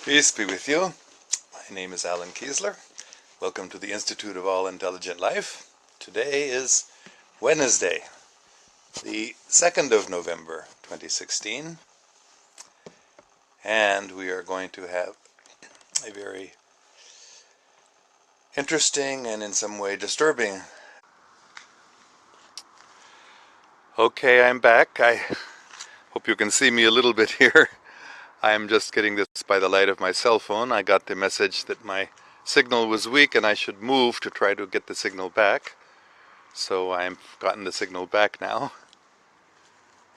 Peace be with you. My name is Alan Kiesler. Welcome to the Institute of All Intelligent Life. Today is Wednesday, the 2nd of November, 2016, and we are going to have a very interesting and in some way disturbing. Okay, I'm back. I hope you can see me a little bit here. I'm just getting this by the light of my cell phone. I got the message that my signal was weak and I should move to try to get the signal back. So I've gotten the signal back now,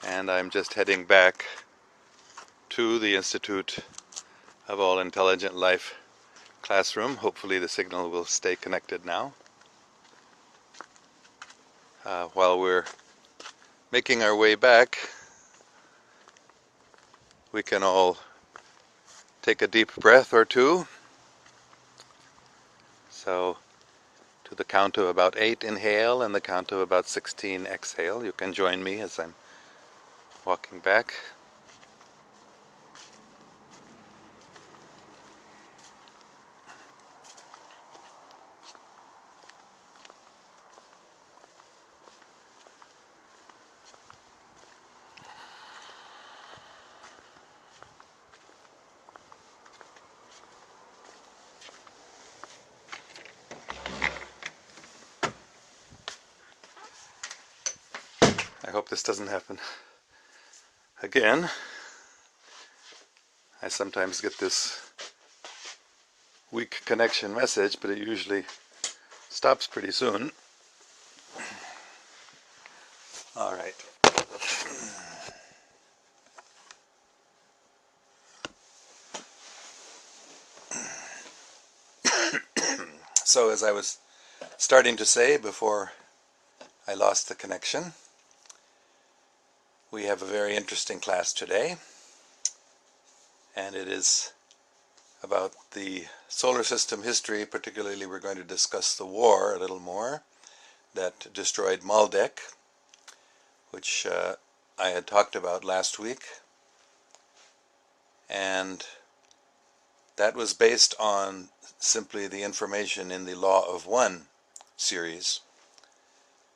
and I'm just heading back to the Institute of All Intelligent Life classroom. Hopefully the signal will stay connected now. While we're making our way back, we can all take a deep breath or two. So to the count of about 8 inhale and the count of about 16 exhale. You can join me as I'm walking back. I hope this doesn't happen again. I sometimes get this weak connection message, but it usually stops pretty soon. All right. So as I was starting to say before I lost the connection, we have a very interesting class today, and it is about the solar system history. Particularly, we're going to discuss the war a little more that destroyed Maldek, which I had talked about last week, and that was based on simply the information in the Law of One series.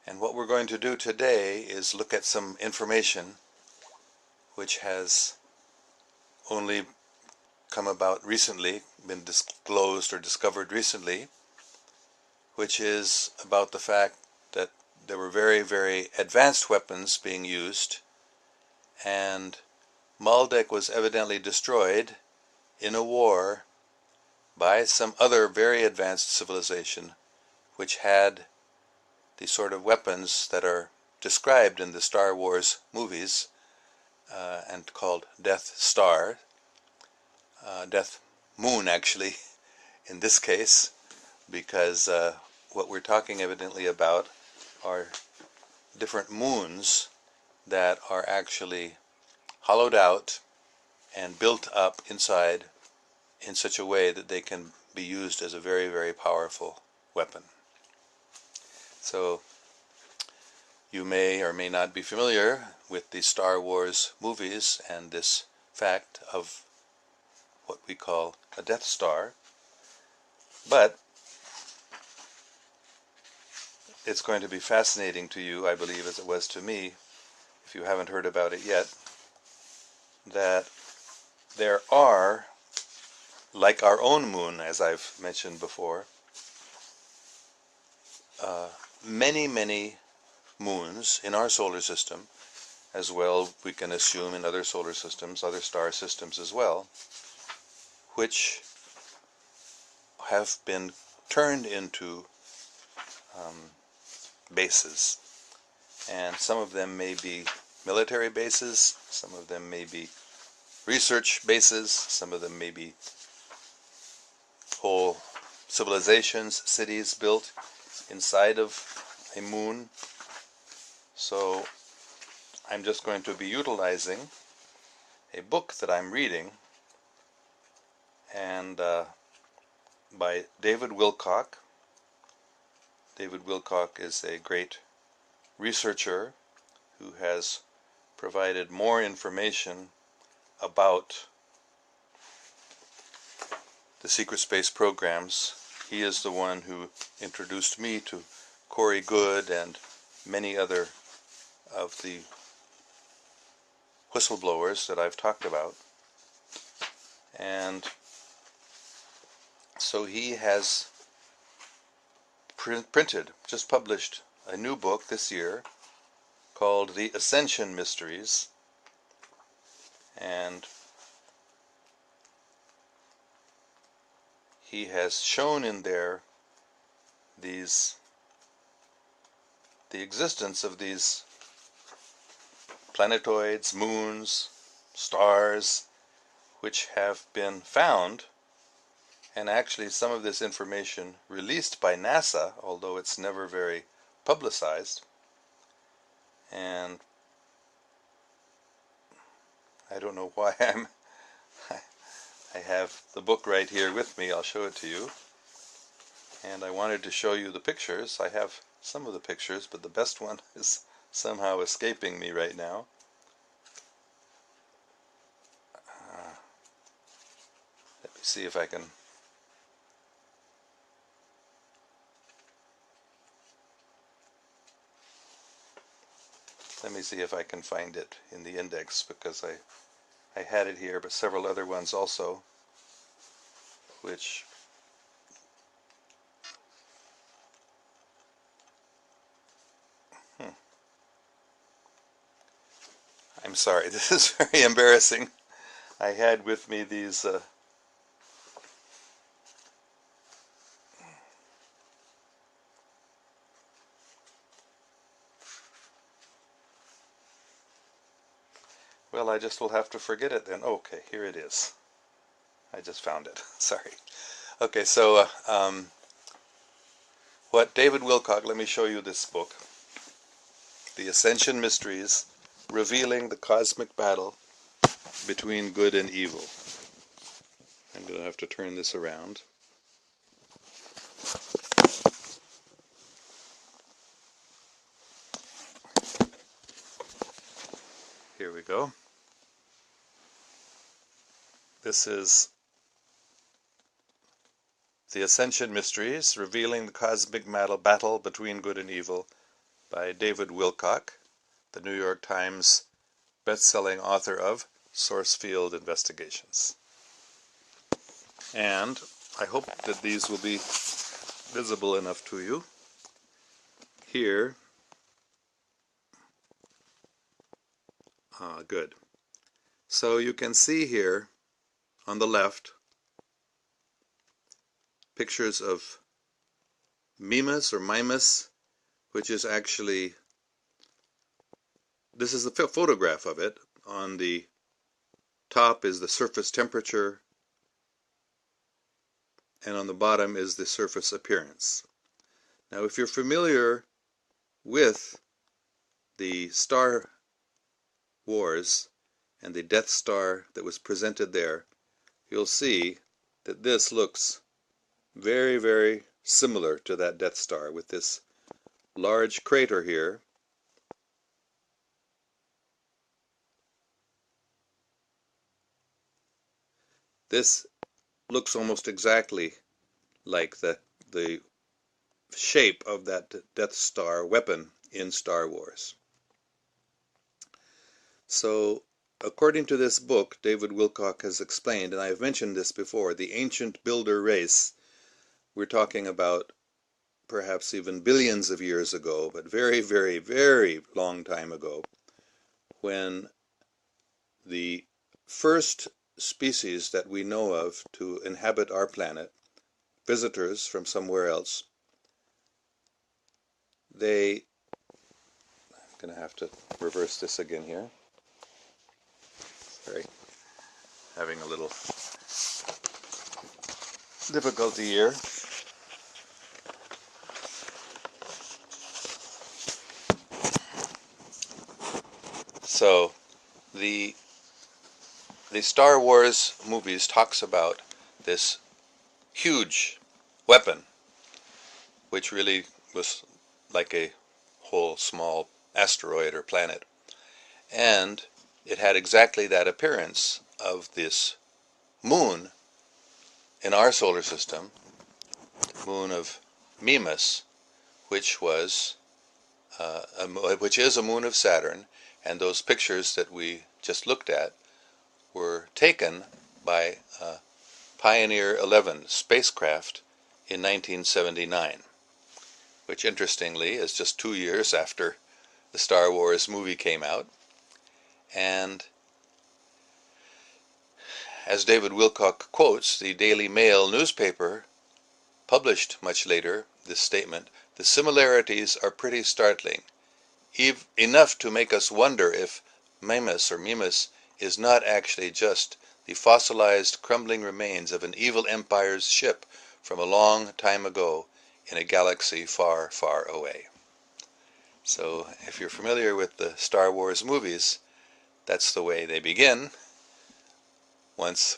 And what we're going to do today is look at some information which has only come about recently, been disclosed or discovered recently, which is about the fact that there were very, very advanced weapons being used, and Maldek was evidently destroyed in a war by some other very advanced civilization which had the sort of weapons that are described in the Star Wars movies and called Death Star, Death Moon actually in this case, because what we're talking evidently about are different moons that are actually hollowed out and built up inside in such a way that they can be used as a very, very powerful weapon. So you may or may not be familiar with the Star Wars movies and this fact of what we call a Death Star, but it's going to be fascinating to you, I believe, as it was to me, if you haven't heard about it yet, that there are, like our own moon, as I've mentioned before, many, many moons in our solar system, as well we can assume in other solar systems, other star systems as well, which have been turned into bases. And some of them may be military bases, some of them may be research bases, some of them may be whole civilizations, cities built inside of a moon. So I'm just going to be utilizing a book that I'm reading, and by David Wilcock. David Wilcock is a great researcher who has provided more information about the secret space programs. He is the one who introduced me to Corey Goode and many other of the whistleblowers that I've talked about. And so he has just published a new book this year called The Ascension Mysteries. And he has shown in there the existence of these planetoids, moons, stars, which have been found, and actually some of this information released by NASA, although it's never very publicized. And I don't know why I have the book right here with me. I'll show it to you. And I wanted to show you the pictures. I have some of the pictures, but the best one is somehow escaping me right now. Let me see if I can... Let me see if I can find it in the index, because I had it here, but several other ones also, which I'm sorry, this is very embarrassing. I had with me these well, I just will have to forget it then. Okay, here it is. I just found it. Sorry. Okay, so what David Wilcock, let me show you this book. The Ascension Mysteries, Revealing the Cosmic Battle Between Good and Evil. I'm going to have to turn this around. Here we go. This is The Ascension Mysteries, Revealing the Cosmic Battle Between Good and Evil by David Wilcock, the New York Times best-selling author of Source Field Investigations. And I hope that these will be visible enough to you. Here, good. So you can see here on the left pictures of Mimas or Mimas, which is actually, this is a photograph of it. On the top is the surface temperature, and on the bottom is the surface appearance. Now, if you're familiar with the Star Wars and the Death Star that was presented there, you'll see that this looks very, very similar to that Death Star, with this large crater here. This looks almost exactly like the shape of that Death Star weapon in Star Wars. So, according to this book, David Wilcock has explained, and I've mentioned this before, the ancient builder race, we're talking about perhaps even billions of years ago, but very, very, very long time ago, when the first species that we know of to inhabit our planet, visitors from somewhere else, I'm going to have to reverse this again here. Sorry, having a little difficulty here. So, the Star Wars movies talks about this huge weapon, which really was like a whole small asteroid or planet, and it had exactly that appearance of this moon, in our solar system, the moon of Mimas, which was which is a moon of Saturn, and those pictures that we just looked at were taken by Pioneer 11 spacecraft in 1979, which interestingly is just 2 years after the Star Wars movie came out. And as David Wilcock quotes, the Daily Mail newspaper published much later this statement: "The similarities are pretty startling, enough to make us wonder if Mimas is not actually just the fossilized, crumbling remains of an evil empire's ship from a long time ago in a galaxy far, far away." So if you're familiar with the Star Wars movies, that's the way they begin. Once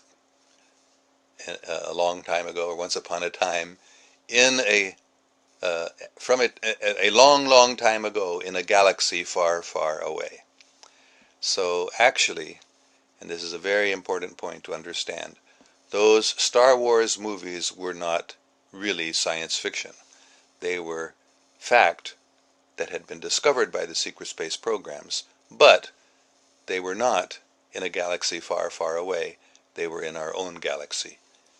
a long time ago, or once upon a time, in a long, long time ago in a galaxy far, far away. So actually, and this is a very important point to understand, those Star Wars movies were not really science fiction. They were fact that had been discovered by the secret space programs, but they were not in a galaxy far, far away. They were in our own galaxy,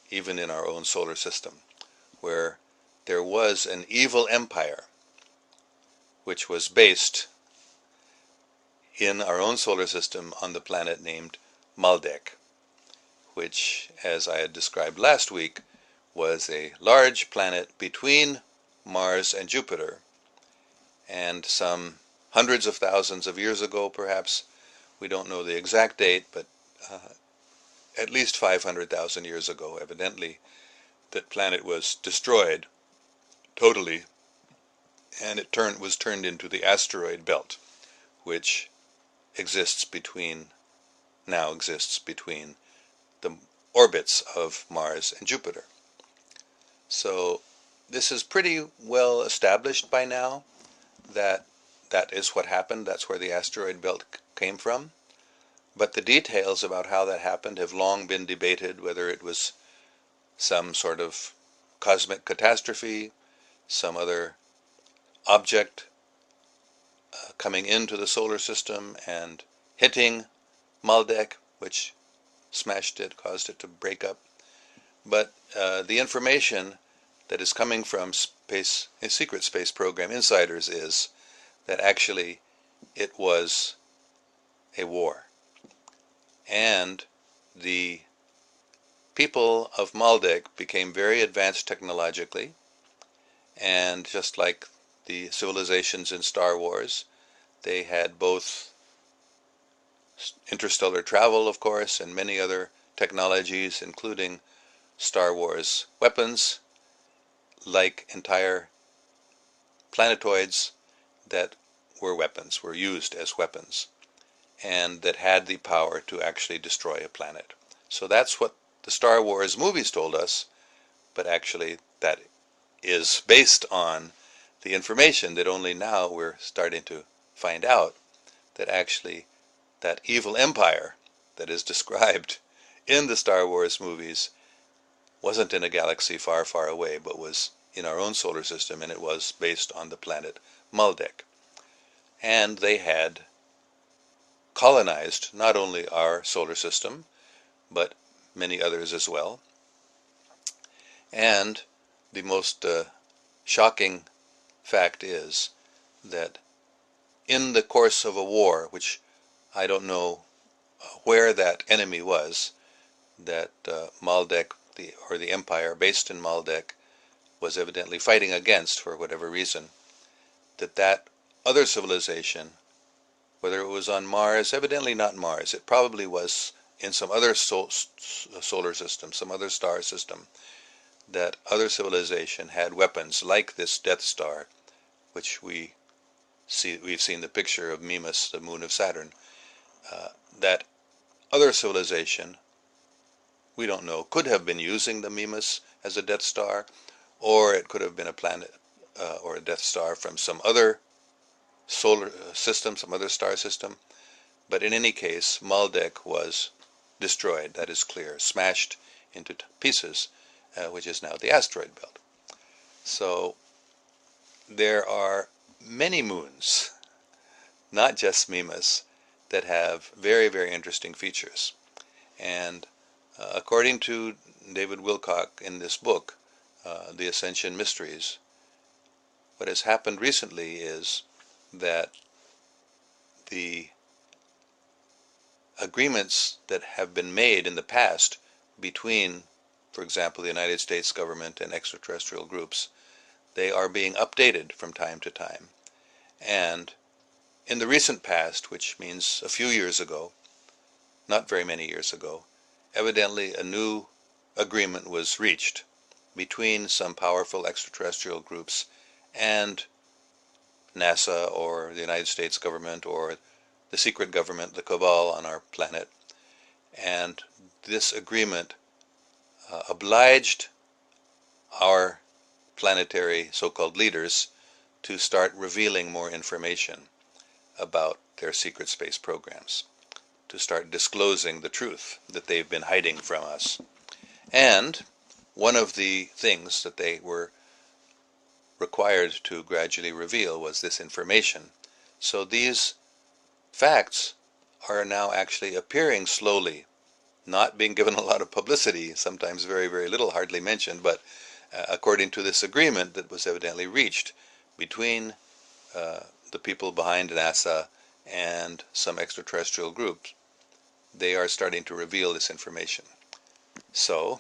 even in our own solar system, where there was an evil empire which was based in our own solar system on the planet named Maldek, which, as I had described last week, was a large planet between Mars and Jupiter. And some hundreds of thousands of years ago, perhaps, we don't know the exact date, but at least 500,000 years ago, evidently, that planet was destroyed totally, and it was turned into the asteroid belt, which now exists between the orbits of Mars and Jupiter. So this is pretty well established by now that that is what happened. That's where the asteroid belt came from. But the details about how that happened have long been debated, whether it was some sort of cosmic catastrophe, some other object coming into the solar system and hitting Maldek, which smashed it, caused it to break up. But the information that is coming from a secret space program insiders is that actually it was a war. And the people of Maldek became very advanced technologically, and just like the civilizations in Star Wars, they had both interstellar travel, of course, and many other technologies, including Star Wars weapons, like entire planetoids that were used as weapons, and that had the power to actually destroy a planet. So that's what the Star Wars movies told us, but actually that is based on the information that only now we're starting to find out, that actually that evil empire that is described in the Star Wars movies wasn't in a galaxy far, far away, but was in our own solar system, and it was based on the planet Maldek. And they had colonized not only our solar system, but many others as well. And the most shocking fact is that in the course of a war, which I don't know where that enemy was, that Maldek, the empire based in Maldek, was evidently fighting against for whatever reason, that other civilization, whether it was on Mars, evidently not Mars, it probably was in some other solar system, some other star system, that other civilization had weapons like this Death Star, which we've seen the picture of Mimas, the moon of Saturn. That other civilization, we don't know, could have been using the Mimas as a Death Star, or it could have been a planet or a Death Star from some other solar system, some other star system. But in any case, Maldek was destroyed, that is clear, smashed into pieces, which is now the asteroid belt. So there are many moons, not just Mimas, that have very, very interesting features. And according to David Wilcock in this book, The Ascension Mysteries, what has happened recently is that the agreements that have been made in the past between, for example, the United States government and extraterrestrial groups, they are being updated from time to time. And in the recent past, which means a few years ago, not very many years ago, evidently a new agreement was reached between some powerful extraterrestrial groups and NASA or the United States government or the secret government, the cabal on our planet. And this agreement obliged our planetary so-called leaders to start revealing more information about their secret space programs, to start disclosing the truth that they've been hiding from us. And one of the things that they were required to gradually reveal was this information. So these facts are now actually appearing slowly, not being given a lot of publicity, sometimes very, very little, hardly mentioned, but according to this agreement that was evidently reached between the people behind NASA and some extraterrestrial groups, they are starting to reveal this information. So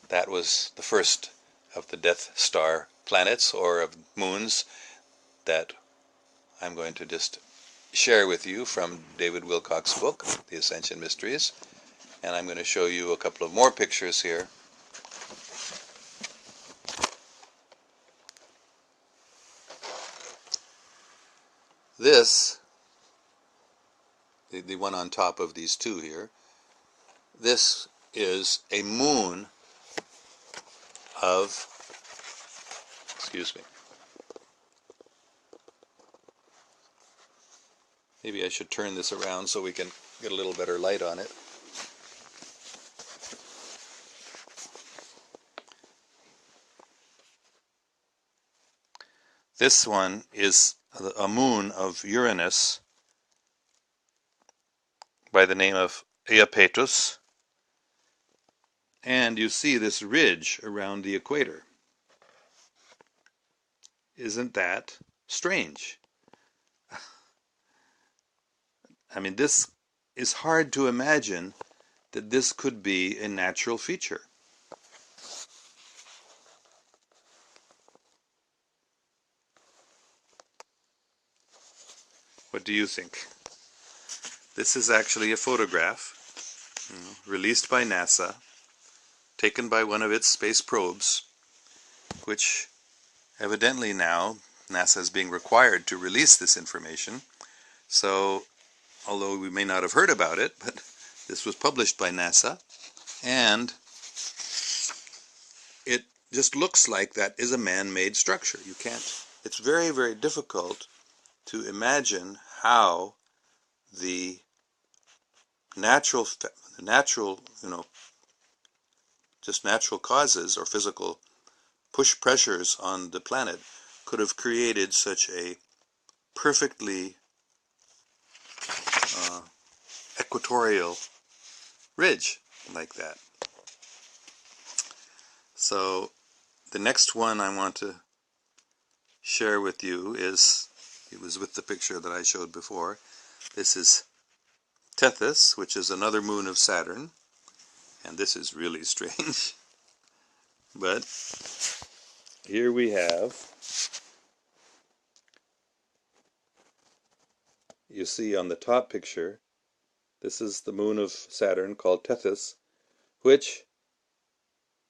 that was the first of the Death Star planets or of moons that I'm going to just share with you from David Wilcock's book, The Ascension Mysteries. And I'm going to show you a couple of more pictures here. This, the one on top of these two here, this is a moon of, excuse me, maybe I should turn this around so we can get a little better light on it. This one is a moon of Uranus by the name of Iapetus, and you see this ridge around the equator. Isn't that strange? I mean, this is hard to imagine that this could be a natural feature. What do you think? This is actually a photograph released by NASA, taken by one of its space probes, which evidently now NASA is being required to release this information. So, although we may not have heard about it, but this was published by NASA, and it just looks like that is a man-made structure. You can't, it's very, very difficult to imagine how the natural, just natural causes or physical push pressures on the planet could have created such a perfectly equatorial ridge like that. So the next one I want to share with you is, it was with the picture that I showed before. This is Tethys, which is another moon of Saturn, and this is really strange. But here we have, you see on the top picture, this is the moon of Saturn called Tethys, which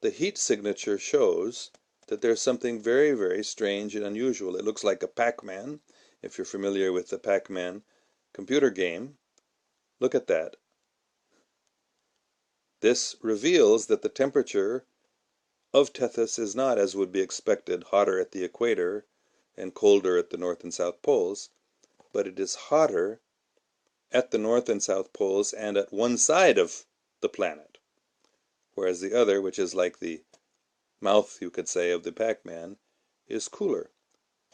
the heat signature shows that there's something very, very strange and unusual. It looks like a Pac-Man, if you're familiar with the Pac-Man computer game. Look at that. This reveals that the temperature of Tethys is not, as would be expected, hotter at the equator and colder at the North and South poles, but it is hotter at the North and South poles and at one side of the planet, whereas the other, which is like the mouth, you could say, of the Pac-Man, is cooler.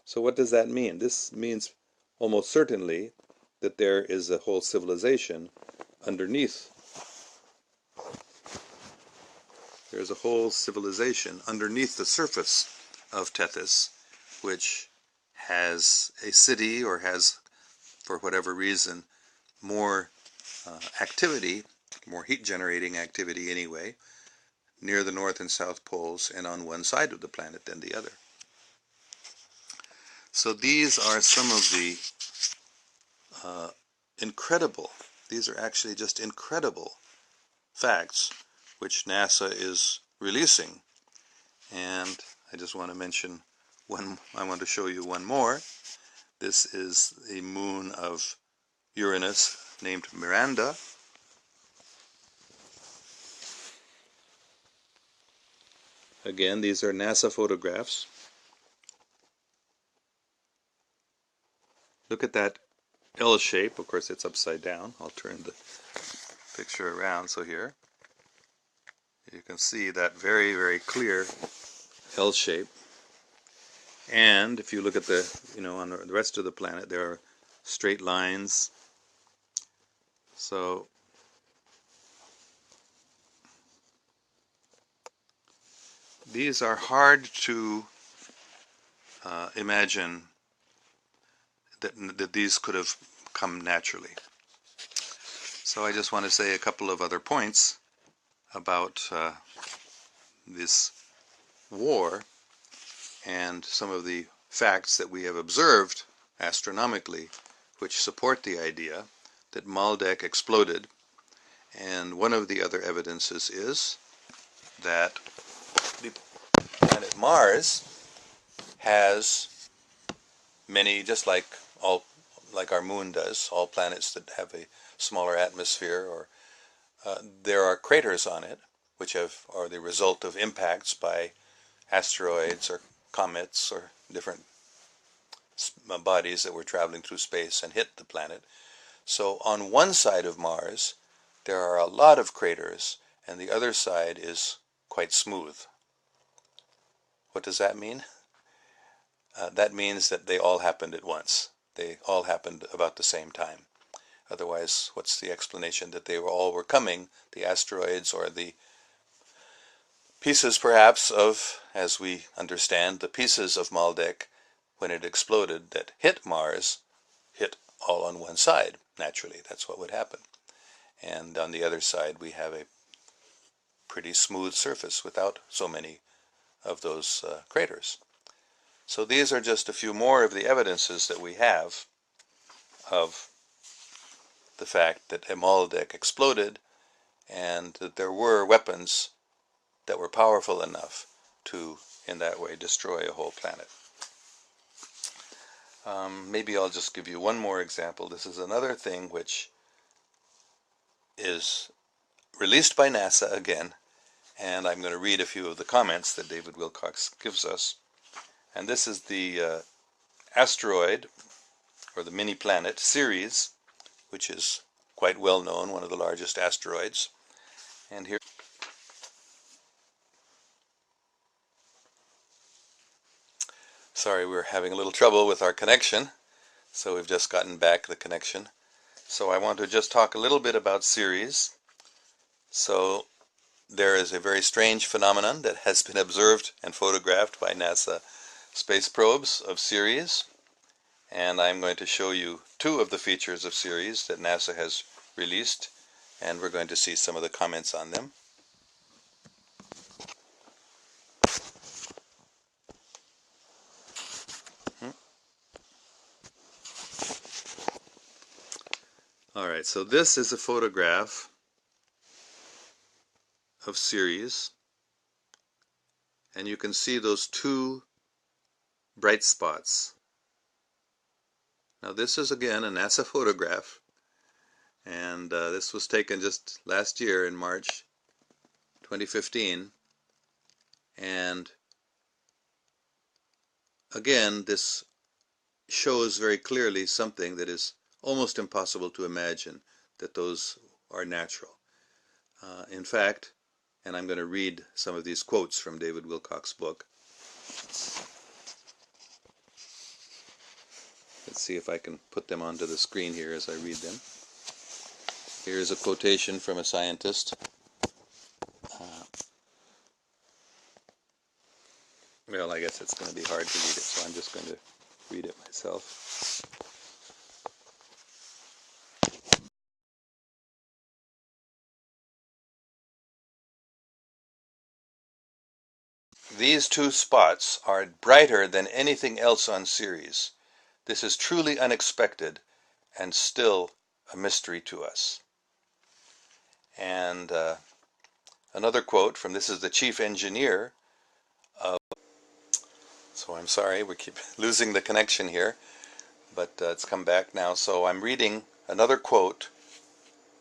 So what does that mean? This means almost certainly that there is a whole civilization underneath. There's a whole civilization underneath the surface of Tethys, which has a city or has, for whatever reason, more activity, more heat-generating activity anyway, near the North and South poles and on one side of the planet than the other. So these are some of the these are actually just incredible facts which NASA is releasing. And I just want to mention I want to show you one more. This is the moon of Uranus named Miranda. Again, these are NASA photographs. Look at that L shape. Of course, it's upside down. I'll turn the picture around. So here, you can see that very, very clear L shape. And if you look at the, on the rest of the planet, there are straight lines. So these are hard to imagine that these could have come naturally. So I just want to say a couple of other points about this war and some of the facts that we have observed astronomically which support the idea that Maldek exploded. And one of the other evidences is that the planet Mars has many, just like our moon does, all planets that have a smaller atmosphere, or there are craters on it which are the result of impacts by asteroids or comets or different bodies that were traveling through space and hit the planet. So on one side of Mars there are a lot of craters, and the other side is quite smooth. What does that mean? That means that they all happened at once. They all happened about the same time. Otherwise, what's the explanation that they all were coming, the asteroids or the pieces perhaps of, as we understand, the pieces of Maldek when it exploded that hit Mars, hit all on one side. Naturally, that's what would happen. And on the other side we have a pretty smooth surface without so many of those craters. So these are just a few more of the evidences that we have of the fact that Maldek exploded and that there were weapons that were powerful enough to, in that way, destroy a whole planet. Maybe I'll just give you one more example. This is another thing which is released by NASA again, and I'm going to read a few of the comments that David Wilcox gives us. And this is the asteroid, or the mini-planet Ceres, which is quite well known, one of the largest asteroids. And here, sorry, we're having a little trouble with our connection, so we've just gotten back the connection. So I want to just talk a little bit about Ceres. So there is a very strange phenomenon that has been observed and photographed by NASA space probes of Ceres, and I'm going to show you two of the features of Ceres that NASA has released, and we're going to see some of the comments on them. Alright, so this is a photograph of Ceres, and you can see those two bright spots. Now this is again a NASA photograph, and this was taken just last year in March 2015, and again this shows very clearly something that is almost impossible to imagine, that those are natural. In fact, And I'm going to read some of these quotes from David Wilcock's book. Let's see if I can put them onto the screen here as I read them. Here's a quotation from a scientist. Well, I guess it's going to be hard to read it, so I'm just going to read it myself. These two spots are brighter than anything else on Ceres. This is truly unexpected and still a mystery to us. And another quote from, this is the chief engineer of, so I'm sorry, we keep losing the connection here, but it's come back now. So I'm reading another quote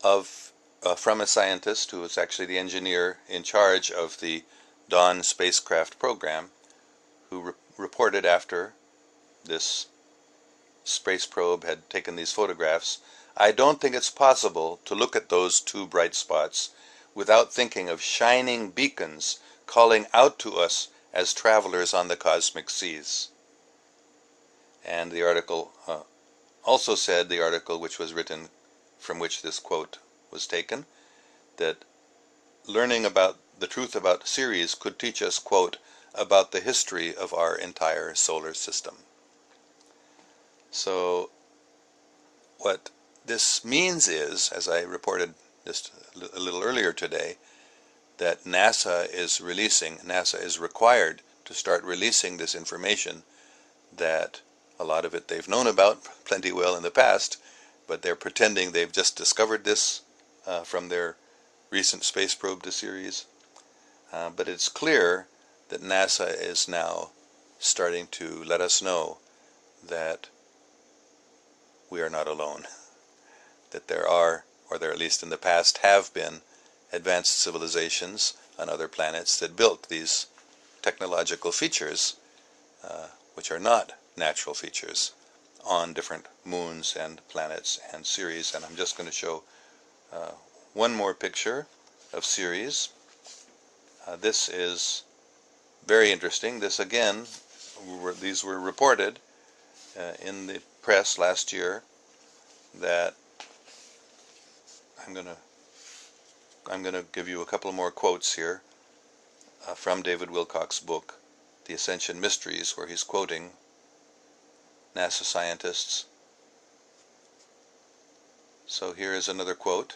of from a scientist who was actually the engineer in charge of the Dawn spacecraft program, who reported after this space probe had taken these photographs, "I don't think it's possible to look at those two bright spots without thinking of shining beacons calling out to us as travelers on the cosmic seas." And the article also said, the article which was written from which this quote was taken, that learning about the truth about Ceres could teach us, quote, about the history of our entire solar system. So what this means is, as I reported just a little earlier today, that NASA is required to start releasing this information, that a lot of it they've known about plenty well in the past, but they're pretending they've just discovered this from their recent space probe to Ceres. But it's clear that NASA is now starting to let us know that we are not alone, that there are, or there at least in the past have been, advanced civilizations on other planets that built these technological features, which are not natural features, on different moons and planets and Ceres. And I'm just going to show one more picture of Ceres. This is very interesting. This again, these were reported in the press last year, that I'm going to give you a couple more quotes here from David Wilcock's book, The Ascension Mysteries, where he's quoting NASA scientists. So here is another quote.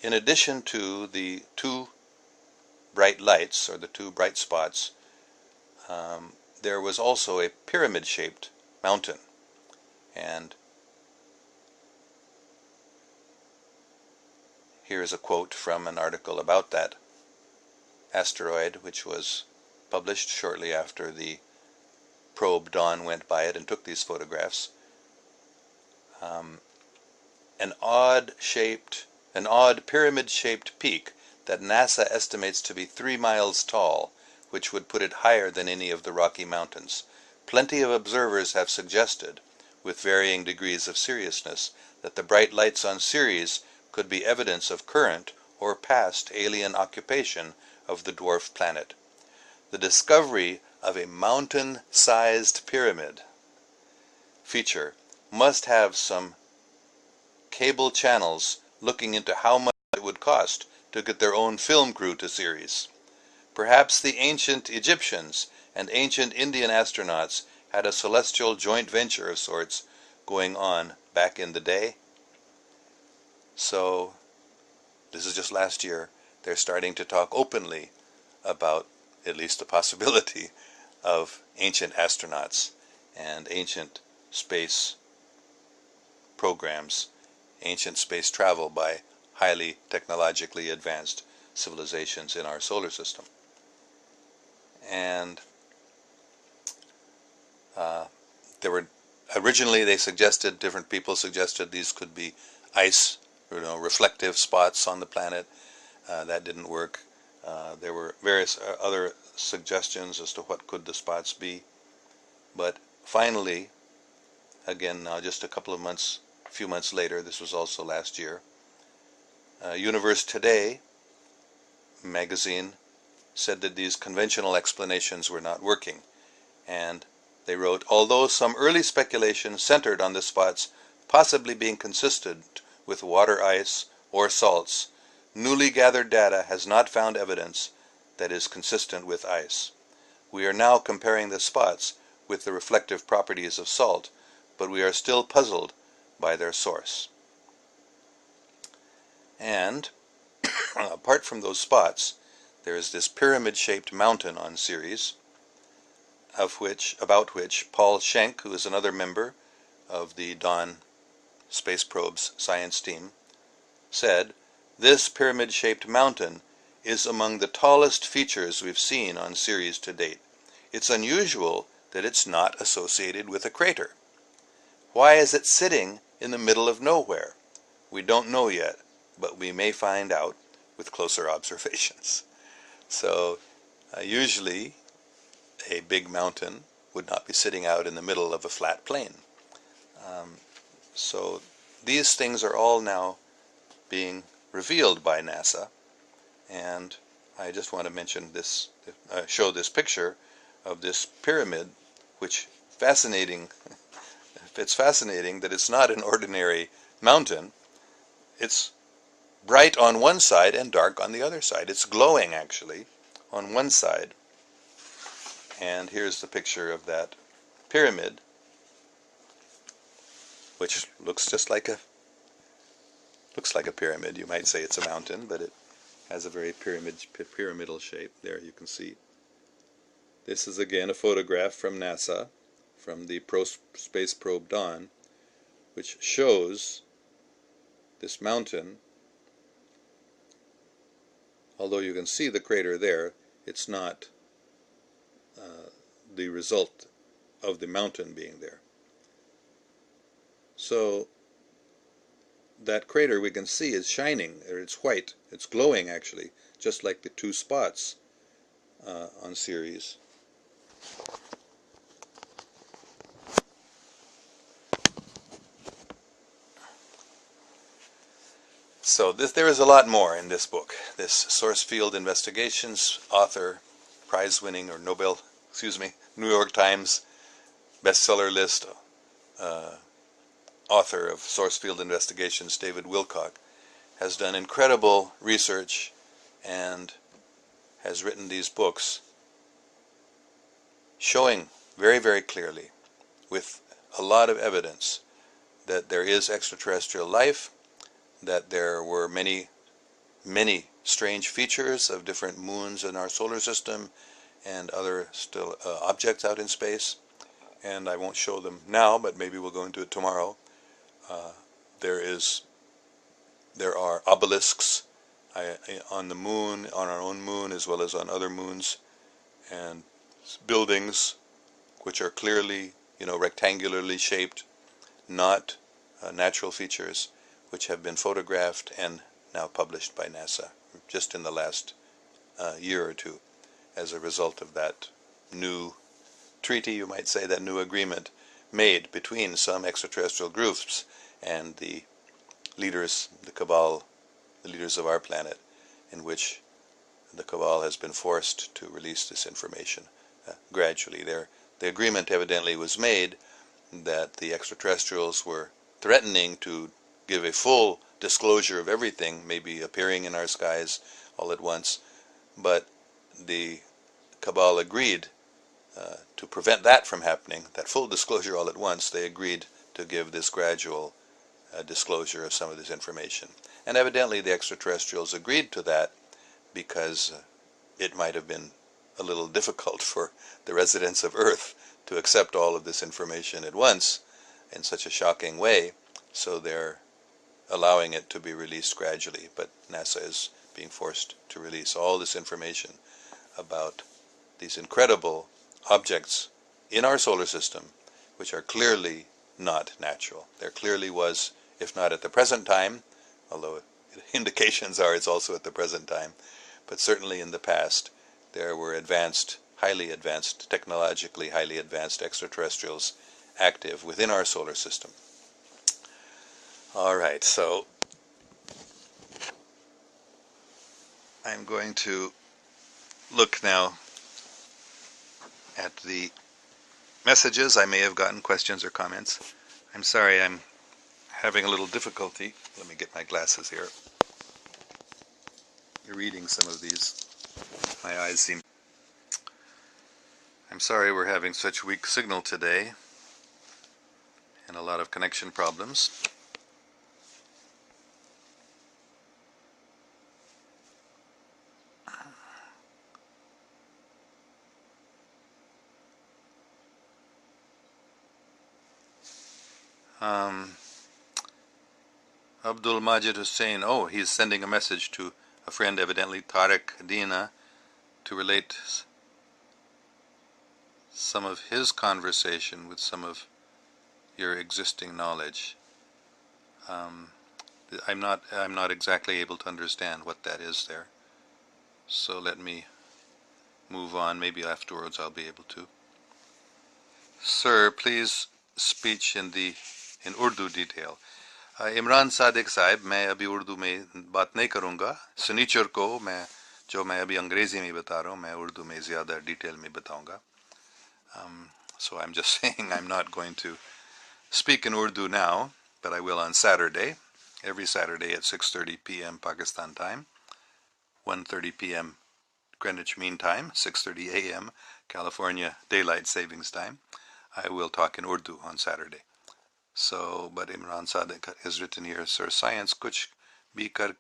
In addition to the two bright lights, or the two bright spots, there was also a pyramid-shaped mountain. And here is a quote from an article about that asteroid, which was published shortly after the probe Dawn went by it and took these photographs. An odd pyramid-shaped peak that NASA estimates to be 3 miles tall, which would put it higher than any of the Rocky Mountains. Plenty of observers have suggested, with varying degrees of seriousness, that the bright lights on Ceres could be evidence of current or past alien occupation of the dwarf planet. The discovery of a mountain-sized pyramid feature must have some cable channels looking into how much it would cost to get their own film crew to Ceres. Perhaps the ancient Egyptians and ancient Indian astronauts had a celestial joint venture of sorts going on back in the day. So, this is just last year, they're starting to talk openly about at least the possibility of ancient astronauts and ancient space programs, ancient space travel by highly technologically advanced civilizations in our solar system. And originally different people suggested these could be ice, reflective spots on the planet. That didn't work. There were various other suggestions as to what could the spots be. But finally, again now just a couple of months a few months later. This was also last year. Universe Today magazine said that these conventional explanations were not working. And they wrote, although some early speculation centered on the spots possibly being consistent with water ice or salts, newly gathered data has not found evidence that is consistent with ice. We are now comparing the spots with the reflective properties of salt, but we are still puzzled by their source. And apart from those spots, there is this pyramid-shaped mountain on Ceres, about which Paul Schenk, who is another member of the Dawn space probe's science team, said, "This pyramid-shaped mountain is among the tallest features we've seen on Ceres to date. It's unusual that it's not associated with a crater. Why is it sitting in the middle of nowhere? We don't know yet, but we may find out with closer observations." So usually a big mountain would not be sitting out in the middle of a flat plain. So these things are all now being revealed by NASA, and I just want to mention this, show this picture of this pyramid, which fascinating. It's fascinating that it's not an ordinary mountain. It's bright on one side and dark on the other side. It's glowing actually on one side. And here's the picture of that pyramid, which looks just like a pyramid. You might say it's a mountain, but it has a very pyramidal shape. There you can see. This is again a photograph from NASA, from the space probe Dawn, which shows this mountain. Although you can see the crater there, it's not the result of the mountain being there. So that crater we can see is shining, or it's white, it's glowing actually, just like the two spots on Ceres. So there is a lot more in this book. This Source Field Investigations author, prize-winning, or New York Times bestseller list author of Source Field Investigations, David Wilcock, has done incredible research and has written these books showing very, very clearly, with a lot of evidence, that there is extraterrestrial life, that there were many, many strange features of different moons in our solar system and other objects out in space. And I won't show them now, but maybe we'll go into it tomorrow. There are obelisks on the moon, on our own moon, as well as on other moons, and buildings which are clearly, rectangularly shaped, not natural features, which have been photographed and now published by NASA just in the last year or two, as a result of that new treaty, you might say, that new agreement made between some extraterrestrial groups and the leaders, the Cabal, the leaders of our planet, in which the Cabal has been forced to release this information gradually. The agreement evidently was made that the extraterrestrials were threatening to give a full disclosure of everything, maybe appearing in our skies all at once, but the Cabal agreed to prevent that from happening, that full disclosure all at once. They agreed to give this gradual disclosure of some of this information. And evidently the extraterrestrials agreed to that because it might have been a little difficult for the residents of Earth to accept all of this information at once in such a shocking way, so they're allowing it to be released gradually. But NASA is being forced to release all this information about these incredible objects in our solar system, which are clearly not natural. There clearly was, if not at the present time, although indications are it's also at the present time, but certainly in the past, there were highly advanced, technologically highly advanced extraterrestrials active within our solar system. All right, so I'm going to look now at the messages. I may have gotten questions or comments. I'm sorry, I'm having a little difficulty. Let me get my glasses here. Reading some of these. My eyes seem... I'm sorry we're having such weak signal today and a lot of connection problems. Abdul Majid Hussain, oh, he's sending a message to a friend, evidently Tariq Dina, to relate some of his conversation with some of your existing knowledge. I'm not exactly able to understand what that is there. So let me move on. Maybe afterwards I'll be able to. Sir, please speech in Urdu detail. Imran Sadiq साहब, मैं अभी उर्दू में बात नहीं करूँगा. शनिचर को मैं अभी अंग्रेजी में बता रहा हूँ, मैं उर्दू में ज़्यादा डिटेल में बताऊँगा. So I'm just saying I'm not going to speak in Urdu now, but I will on Saturday, every Saturday at 6:30 p.m. Pakistan time, 1:30 p.m. Greenwich Mean Time, 6:30 a.m. California Daylight Savings Time. I will talk in Urdu on Saturday. So, but Imran Sadiq has written here, Sir, science kuch bhi kar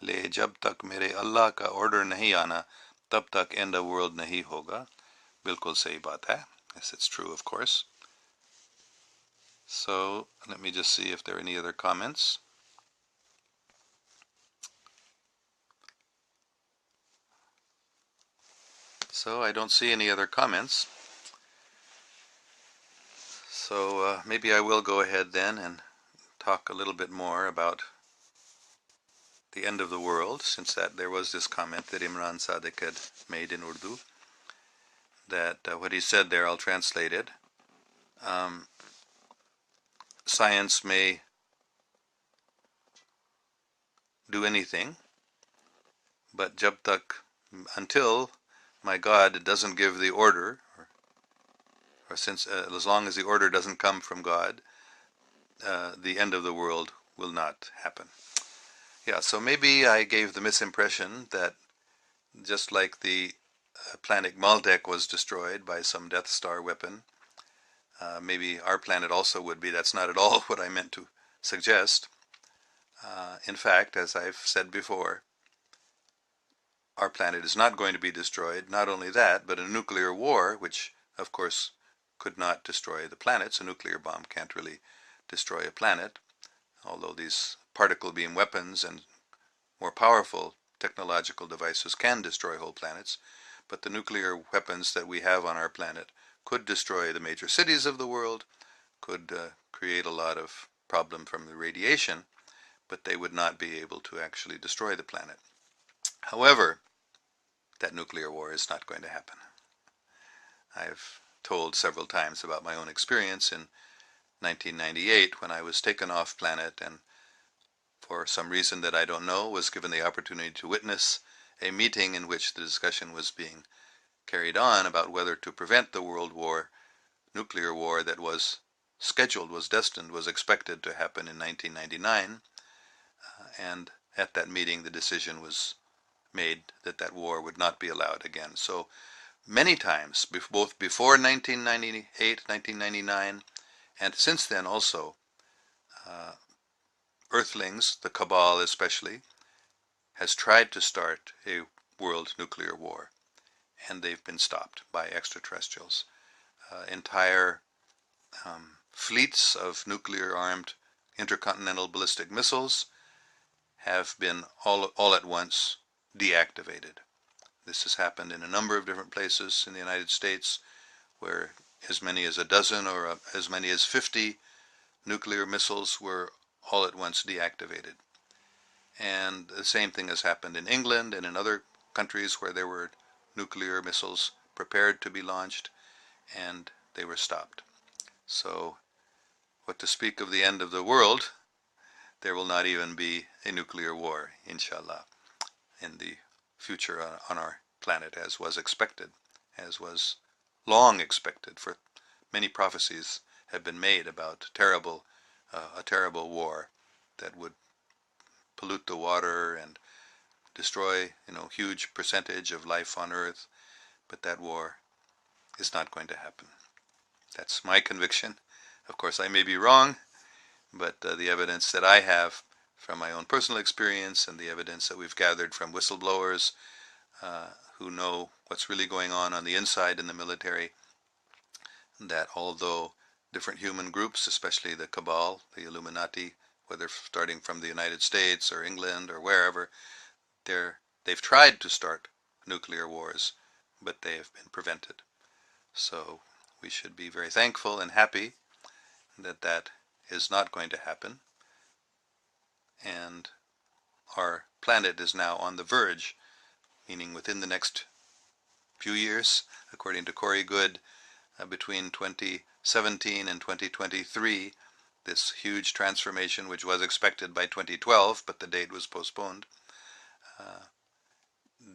le, jab tak mere Allah ka order nahi aana, tab tak end of world nahi hoga. Bilkul sahi baat hai. Yes, it's true, of course. So, let me just see if there are any other comments. So, I don't see any other comments. So, maybe I will go ahead then and talk a little bit more about the end of the world, since that there was this comment that Imran Sadiq had made in Urdu, that what he said there, I'll translate it. Science may do anything, but jab tak, until my God doesn't give the order, or since as long as the order doesn't come from God, the end of the world will not happen. Yeah, so maybe I gave the misimpression that just like the planet Maldek was destroyed by some Death Star weapon, maybe our planet also would be. That's not at all what I meant to suggest. In fact, as I've said before, our planet is not going to be destroyed. Not only that, but a nuclear war, which of course could not destroy the planets. A nuclear bomb can't really destroy a planet, although these particle beam weapons and more powerful technological devices can destroy whole planets. But the nuclear weapons that we have on our planet could destroy the major cities of the world, could create a lot of problem from the radiation, but they would not be able to actually destroy the planet. However, that nuclear war is not going to happen. I've told several times about my own experience in 1998 when I was taken off planet and for some reason that I don't know was given the opportunity to witness a meeting in which the discussion was being carried on about whether to prevent the world war, nuclear war that was scheduled, was destined, was expected to happen in 1999. And at that meeting, the decision was made that that war would not be allowed again. So many times, both before 1998, 1999, and since then also, Earthlings, the cabal especially, has tried to start a world nuclear war, and they've been stopped by extraterrestrials. Entire fleets of nuclear-armed intercontinental ballistic missiles have been all at once deactivated. This has happened in a number of different places in the United States, where as many as a dozen or as many as 50 nuclear missiles were all at once deactivated. And the same thing has happened in England and in other countries where there were nuclear missiles prepared to be launched, and they were stopped. So what to speak of the end of the world, there will not even be a nuclear war, inshallah, in the future on our planet, as was expected, as was long expected. For many prophecies have been made about a terrible war that would pollute the water and destroy, huge percentage of life on Earth. But that war is not going to happen. That's my conviction. Of course, I may be wrong, but the evidence that I have from my own personal experience and the evidence that we've gathered from whistleblowers who know what's really going on the inside in the military, that although different human groups, especially the Cabal, the Illuminati, whether starting from the United States or England or wherever, they've tried to start nuclear wars, but they have been prevented. So we should be very thankful and happy that that is not going to happen. And our planet is now on the verge, meaning within the next few years, according to Corey Goode, between 2017 and 2023, this huge transformation, which was expected by 2012, but the date was postponed,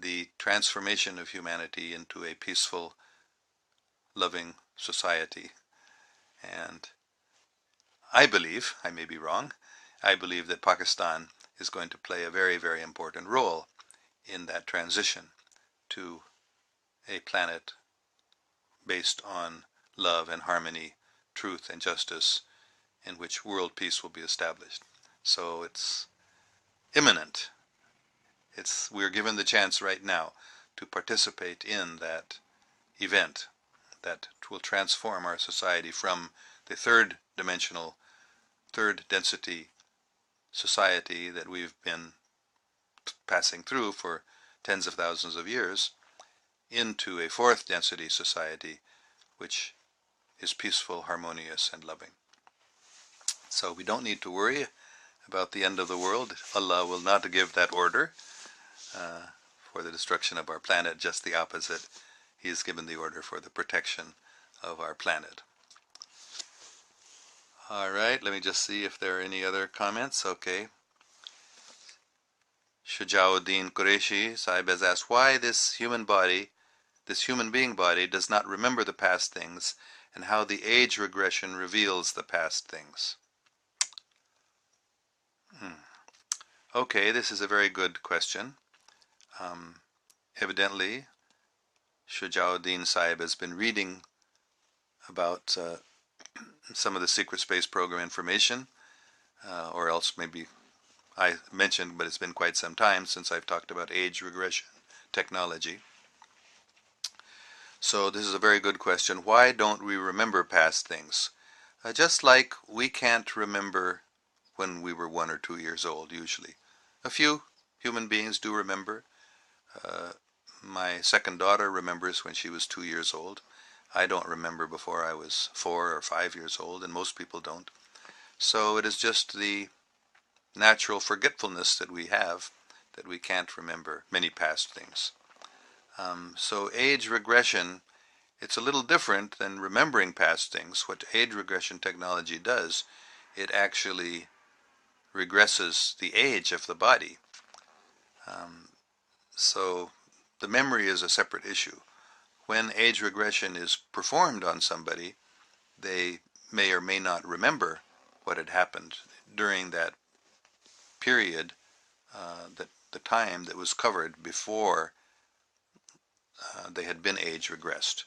the transformation of humanity into a peaceful, loving society. And I believe, I may be wrong, I believe that Pakistan is going to play a very, very important role in that transition to a planet based on love and harmony, truth and justice, in which world peace will be established. So it's imminent. We're given the chance right now to participate in that event that will transform our society from the third density society that we've been passing through for tens of thousands of years into a fourth density society, which is peaceful, harmonious, and loving. So we don't need to worry about the end of the world. Allah will not give that order for the destruction of our planet, just the opposite. He has given the order for the protection of our planet. All right, let me just see if there are any other comments. Okay. Shujauddin Qureshi Sahib has asked why this human being body does not remember the past things, and how the age regression reveals the past things. Okay, this is a very good question. Evidently, Shujauddin Sahib has been reading about some of the secret space program information, or else maybe I mentioned, but it's been quite some time since I've talked about age regression technology. So this is a very good question. Why don't we remember past things? Just like we can't remember when we were 1 or 2 years old, usually. A few human beings do remember. My second daughter remembers when she was 2 years old. I don't remember before I was 4 or 5 years old, and most people don't. So it is just the natural forgetfulness that we have, that we can't remember many past things. So age regression, it's a little different than remembering past things. What age regression technology does, it actually regresses the age of the body. So the memory is a separate issue. When age regression is performed on somebody, they may or may not remember what had happened during that period, the time that was covered before they had been age regressed.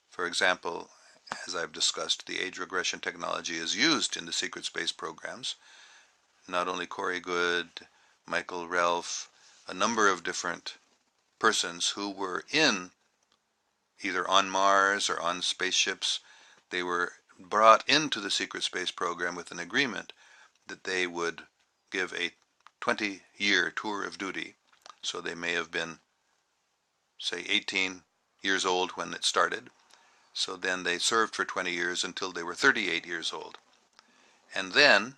For example, as I've discussed, the age regression technology is used in the secret space programs. Not only Corey Goode, Michael Relf, a number of different persons who were either on Mars or on spaceships, they were brought into the secret space program with an agreement that they would give a 20-year tour of duty. So they may have been, say, 18 years old when it started. So then they served for 20 years until they were 38 years old. And then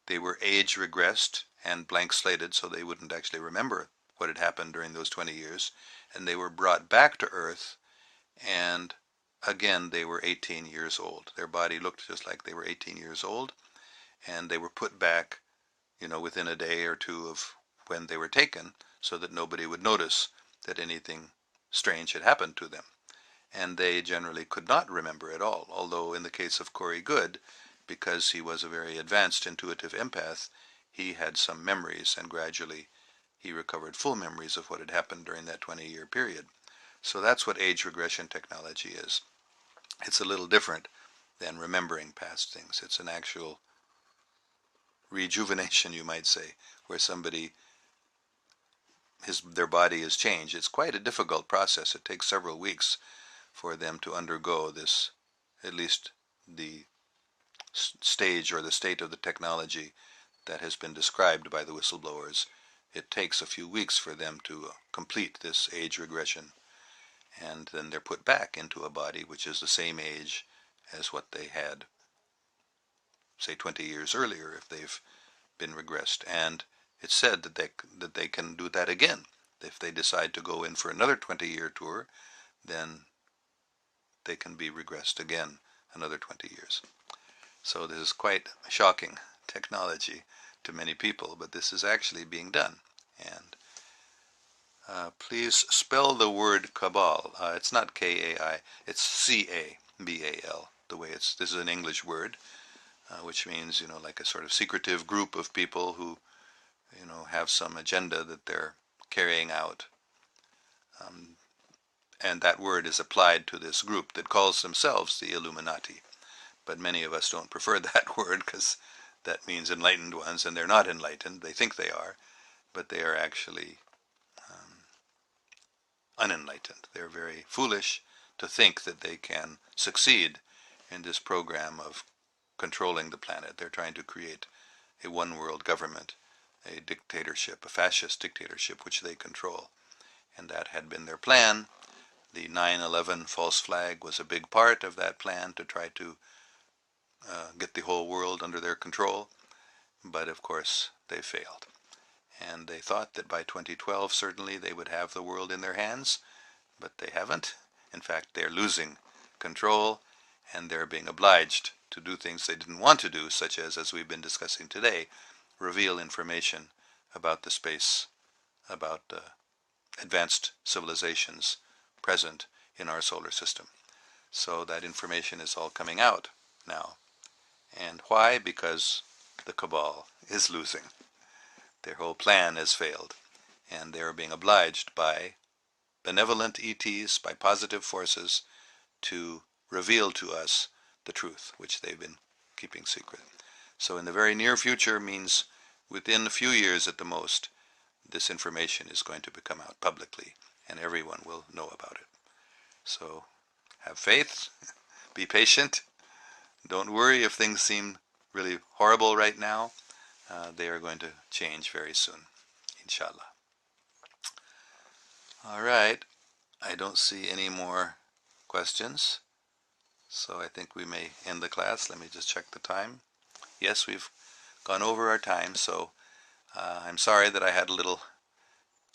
they were age regressed and blank slated, so they wouldn't actually remember what had happened during those 20 years. And they were brought back to Earth, and again they were 18 years old. Their body looked just like they were 18 years old, and they were put back within a day or two of when they were taken, so that nobody would notice that anything strange had happened to them. And they generally could not remember at all, although in the case of Corey Goode, because he was a very advanced intuitive empath, he had some memories, and gradually he recovered full memories of what had happened during that 20-year period. So that's what age regression technology is. It's a little different than remembering past things. It's an actual rejuvenation, you might say, where their body is changed. It's quite a difficult process. It takes several weeks for them to undergo this, at least the stage or the state of the technology that has been described by the whistleblowers. It takes a few weeks for them to complete this age regression, and then they're put back into a body which is the same age as what they had, say, 20 years earlier, if they've been regressed. And it's said that they can do that again. If they decide to go in for another 20-year tour, then they can be regressed again another 20 years. So this is quite shocking technology to many people, but this is actually being done. And please spell the word cabal. It's not K-A-I, it's C-A-B-A-L. This is an English word, which means, like a sort of secretive group of people who, have some agenda that they're carrying out. And that word is applied to this group that calls themselves the Illuminati. But many of us don't prefer that word, because that means enlightened ones, and they're not enlightened. They think they are, but they are actually unenlightened. They're very foolish to think that they can succeed in this program of controlling the planet. They're trying to create a one-world government, a dictatorship, a fascist dictatorship, which they control. And that had been their plan. The 9/11 false flag was a big part of that plan, to try to get the whole world under their control. But of course, they failed. And they thought that by 2012, certainly, they would have the world in their hands, but they haven't. In fact, they're losing control, and they're being obliged to do things they didn't want to do, such as we've been discussing today, reveal information about the space, about advanced civilizations present in our solar system. So that information is all coming out now. And why? Because the cabal is losing. Their whole plan has failed, and they're being obliged by benevolent ETs, by positive forces, to reveal to us the truth, which they've been keeping secret. So in the very near future means within a few years at the most, this information is going to become out publicly, and everyone will know about it. So have faith, be patient, don't worry if things seem really horrible right now. They are going to change very soon, inshallah. All right, I don't see any more questions, so I think we may end the class. Let me just check the time. Yes, we've gone over our time, so I'm sorry that I had a little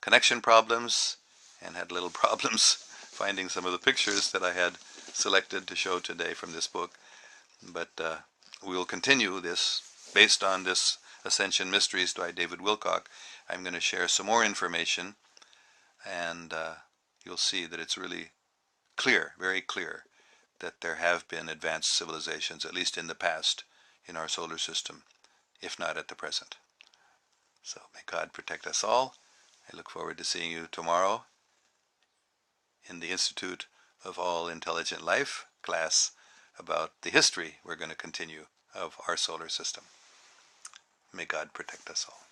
connection problems and had little problems finding some of the pictures that I had selected to show today from this book. But we'll continue this based on this Ascension Mysteries by David Wilcock. I'm going to share some more information, and you'll see that it's really clear, very clear, that there have been advanced civilizations, at least in the past, in our solar system, if not at the present. So may God protect us all. I look forward to seeing you tomorrow in the Institute of All Intelligent Life class about the history we're going to continue of our solar system. May God protect us all.